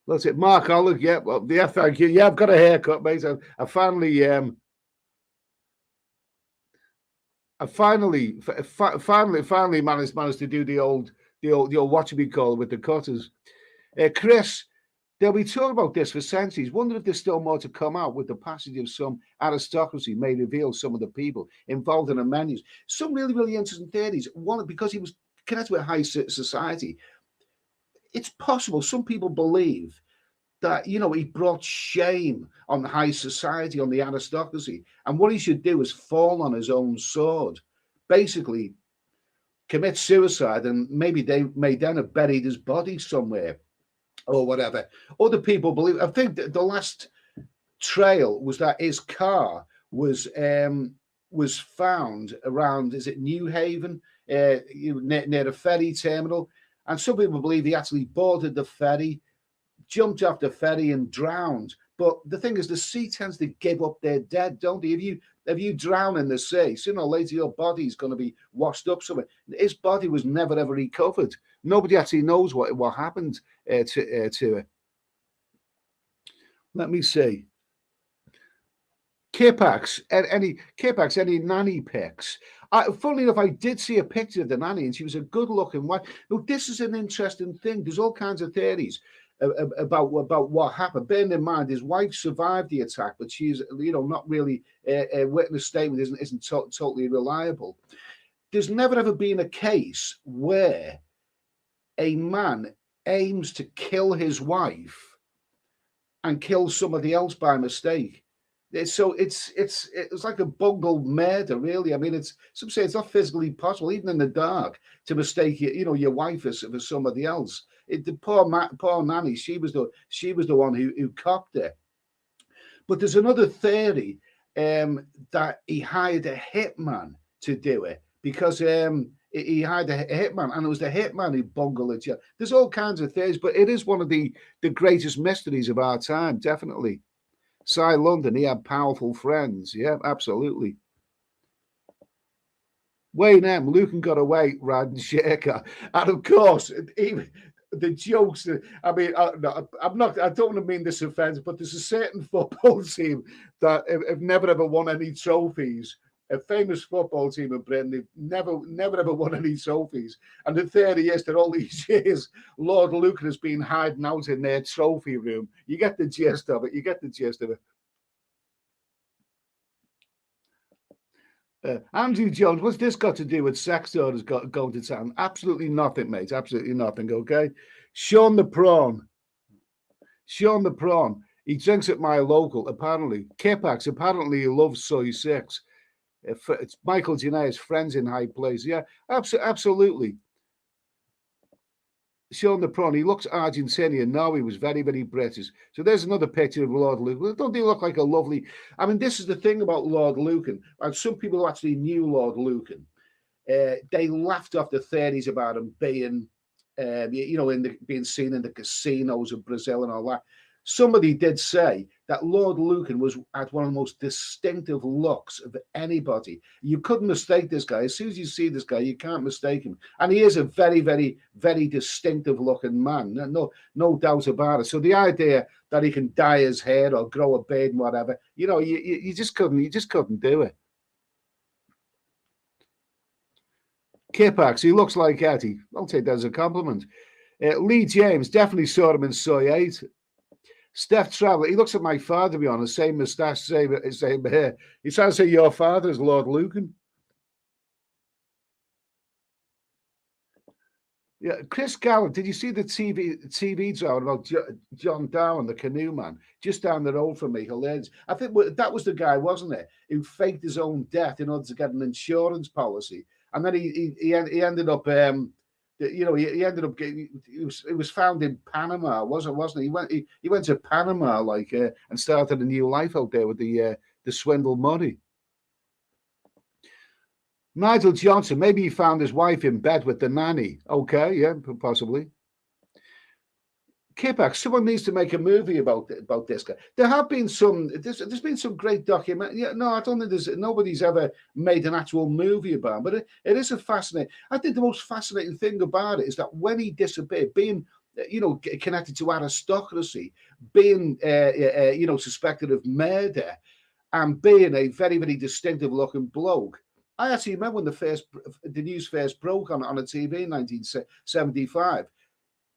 That's it. Mark Ollig, yeah. Well, yeah, thank you. Yeah, I've got a haircut, mate. I finally finally managed to do the old what should we call it with the cutters. Chris, they'll be talking about this for centuries. Wonder if there's still more to come out with the passage of some aristocracy may reveal some of the people involved in the menus. Some really, really interesting theories. One, because he was connected with high society, it's possible. Some people believe that, he brought shame on the high society, on the aristocracy. And what he should do is fall on his own sword. Basically, commit suicide, and maybe they may then have buried his body somewhere or whatever. Other people believe. I think that the last trail was that his car was found around, is it New Haven, near the ferry terminal, and some people believe he actually boarded the ferry, jumped off the ferry, and drowned. But the thing is, the sea tends to give up their dead, don't they? If you drown in the sea, sooner or later your body's going to be washed up somewhere. His body was never ever recovered. Nobody actually knows what happened to it. Let me see. Kipax, any nanny pics? Funnily enough, I did see a picture of the nanny, and she was a good-looking wife. Look, this is an interesting thing. There's all kinds of theories about what happened. Bearing in mind, his wife survived the attack, but she's not really a witness statement isn't totally reliable. There's never ever been a case where a man aims to kill his wife and kill somebody else by mistake. So it's like a bungled murder, really. I mean, some say it's not physically possible, even in the dark, to mistake your wife for somebody else. The poor nanny, she was the one who copped it. But there's another theory that he hired a hitman to do it, because he hired a hitman, and it was the hitman who bungled it. There's all kinds of theories, but it is one of the greatest mysteries of our time, definitely. Cy London, he had powerful friends. Yeah, absolutely. Wayne M. Lucan got away, riding Shaker. And of course, even the jokes. I mean, I'm not. I don't want to mean this offense, but there's a certain football team that have never ever won any trophies. A famous football team in Britain. They've never ever won any trophies. And the theory is that all these years, Lord Lucan has been hiding out in their trophy room. You get the gist of it. Andrew Jones, what's this got to do with sex orders going to town? Absolutely nothing, mate. Absolutely nothing. Okay. Sean the Prawn. He drinks at my local, apparently. Kipax, apparently he loves Soy 6. It's Michael Janae's friends in high place. Yeah, absolutely. Sean the Prawn, he looks Argentinian. No, he was very, very British. So there's another picture of Lord Lucan. Don't they look like a lovely... I mean, this is the thing about Lord Lucan. And some people who actually knew Lord Lucan, they laughed off the theories about him being, being seen in the casinos of Brazil and all that. Somebody did say that Lord Lucan had one of the most distinctive looks of anybody. You couldn't mistake this guy. As soon as you see this guy, you can't mistake him. And he is a very, very, very distinctive looking man. No doubt about it. So the idea that he can dye his hair or grow a beard and whatever, you just couldn't do it. Kipax, he looks like Eddie. I'll take that as a compliment. Lee James, definitely saw him in Soy 8. Steph Traveller, he looks at my father, to be honest, same moustache, same hair. He trying to say your father is Lord Lucan. Yeah, Chris Gallant, did you see the TV drama about John Darwin, the canoe man, just down the road from me? Hilarious. I think that was the guy, wasn't it, who faked his own death in order to get an insurance policy, and then he ended up. He ended up getting. It was found in Panama, wasn't he? He went to Panama and started a new life out there with the swindle money. Nigel Johnson, maybe he found his wife in bed with the nanny. Okay, yeah, possibly. Kipax, someone needs to make a movie about this guy. There have been some. There's been some great documentary. Yeah, no, I don't think nobody's ever made an actual movie about him. But it is a fascinating. I think the most fascinating thing about it is that when he disappeared, being connected to aristocracy, being, suspected of murder, and being a very, very distinctive looking bloke. I actually remember when the news first broke on a TV in 1975.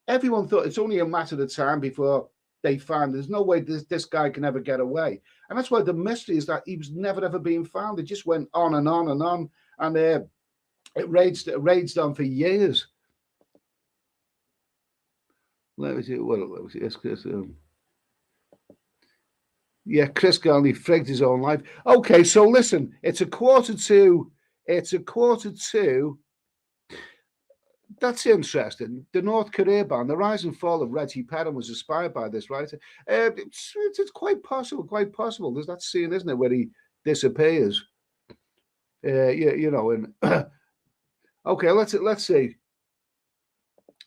Everyone thought it's only a matter of time before they find there's no way this guy can ever get away. And that's why the mystery is that he was never ever being found. It just went on and on and on, and it raged on for years. Let me see what was it. Chris. Yeah, Chris Garney frigged his own life. Okay, so listen, it's 1:45. It's 1:45. That's interesting. The North Korea band, the rise and fall of Reggie Perrin was inspired by this, right? It's quite possible, quite possible. There's that scene, isn't it, where he disappears. And okay, let's see.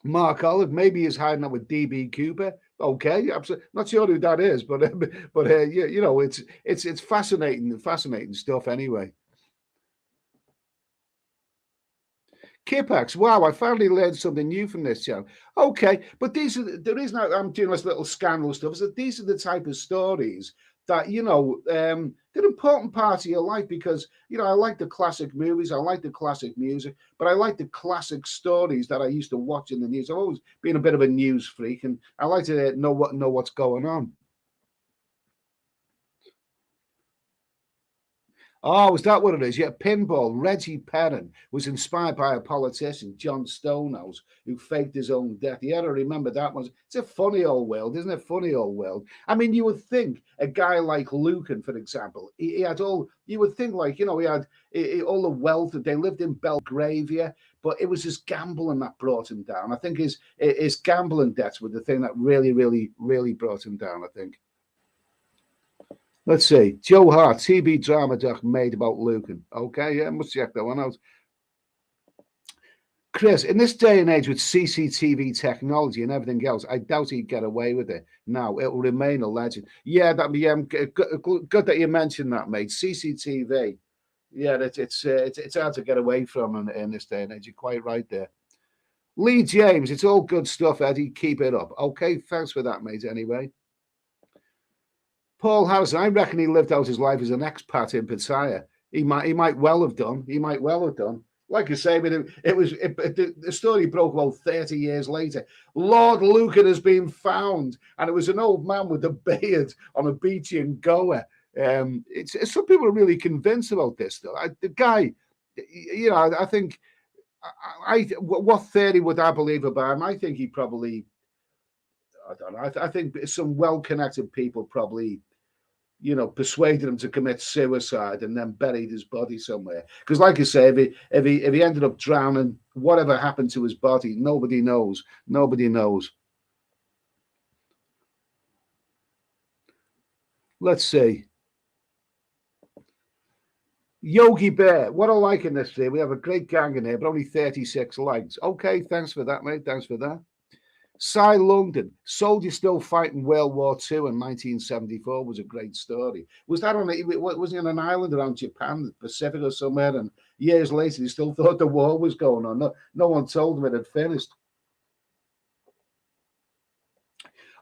Mark Olive, maybe he's hiding out with DB Cooper. Okay, absolutely. Not sure who that is, but it's fascinating stuff anyway. Kipax, wow, I finally learned something new from this channel. Okay, but the reason I'm doing this little scandal stuff is that these are the type of stories that, they're an important part of your life because, I like the classic movies, I like the classic music, but I like the classic stories that I used to watch in the news. I've always been a bit of a news freak, and I like to know what's going on. Oh, is that what it is? Yeah, pinball. Reggie Perrin was inspired by a politician, John Stonehouse, who faked his own death. You got to remember that one. It's a funny old world, isn't it? Funny old world. I mean, you would think a guy like Lucan, for example, he had all, you would think like, he had all the wealth, that they lived in Belgravia, but it was his gambling that brought him down. I think his gambling debts were the thing that really, really, really brought him down, I think. Let's see. Joe Hart, TV drama doc made about Lucan. Okay, yeah, must check that one out. Chris, in this day and age with CCTV technology and everything else, I doubt he'd get away with it. Now it will remain a legend. Yeah, that'd be good that you mentioned that, mate. CCTV. Yeah, it's hard to get away from in this day and age. You're quite right there. Lee James, it's all good stuff, Eddie. Keep it up. Okay, thanks for that, mate. Anyway. Paul Harrison, I reckon he lived out his life as an expat in Pattaya. He might well have done. He might well have done. Like I say, but the story broke about 30 years later. Lord Lucan has been found, and it was an old man with a beard on a beach in Goa. Some people are really convinced about this, though. The guy, I think, what theory would I believe about him? I think he probably, I don't know. I think some well-connected people probably, persuaded him to commit suicide and then buried his body somewhere. Because, like I say, if he ended up drowning, whatever happened to his body, nobody knows. Nobody knows. Let's see. Yogi Bear, what I like in this day, we have a great gang in here, but only 36 likes. Okay, thanks for that, mate. Thanks for that. Cy London, soldiers still fighting World War II in 1974 was a great story. Was that wasn't he on an island around Japan, the Pacific or somewhere? And years later, he still thought the war was going on. No one told him it had finished.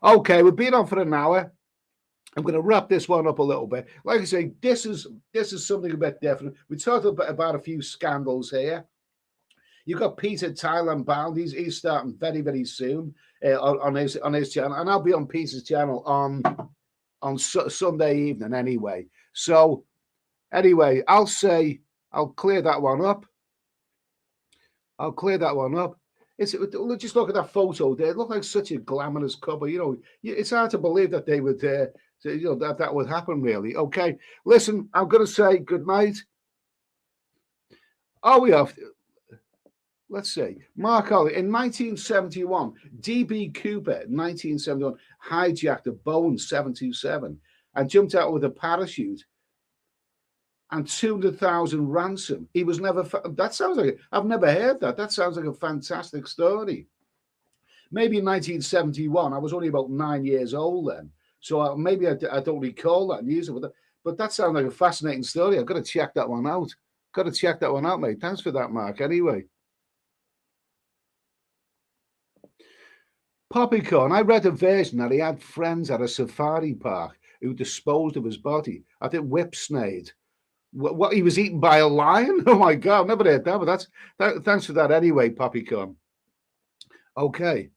Okay, we've been on for an hour. I'm going to wrap this one up a little bit. Like I say, this is something a bit different. We talked about a few scandals here. You've got Peter Thailand Bound. He's starting very, very soon on his channel, and I'll be on Peter's channel on Sunday evening anyway. So anyway, I'll clear that one up. Just look at that photo there. It looked like such a glamorous couple. It's hard to believe that they would, that would happen. Really. Okay, listen, I'm going to say good night. Oh, we have. Let's see. Mark Ollie, in 1971, DB Cooper, 1971, hijacked a Boeing 727 and jumped out with a parachute and 200,000 ransom. He was never. That sounds like I've never heard that. That sounds like a fantastic story. Maybe in 1971, I was only about 9 years old then, so maybe I don't recall that news. But that sounds like a fascinating story. I've got to check that one out. Mate. Thanks for that, Mark. Anyway. Poppycorn. I read a version that he had friends at a safari park who disposed of his body. I think whip-snayed. What, he was eaten by a lion? Oh my God, I've never heard that, but thanks for that anyway, Poppycorn. Okay.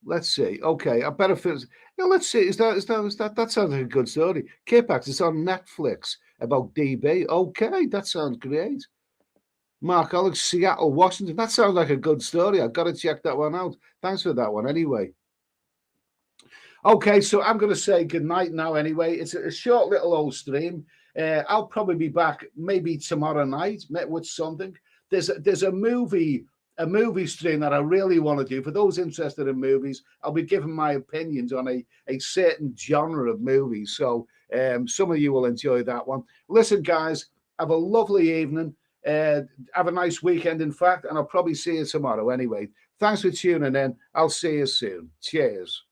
Let's see. Okay, I better finish. Yeah, let's see. That sounds like a good story. Kipax, it's on Netflix about DB. Okay, that sounds great. Mark Alex, Seattle, Washington. That sounds like a good story. I've got to check that one out. Thanks for that one anyway. Okay, so I'm going to say good night now anyway. It's a short little old stream. I'll probably be back maybe tomorrow night with something. There's a movie stream that I really want to do. For those interested in movies, I'll be giving my opinions on a certain genre of movies. So some of you will enjoy that one. Listen, guys, have a lovely evening. Have a nice weekend, in fact, and I'll probably see you tomorrow anyway. Thanks for tuning in. I'll see you soon. Cheers.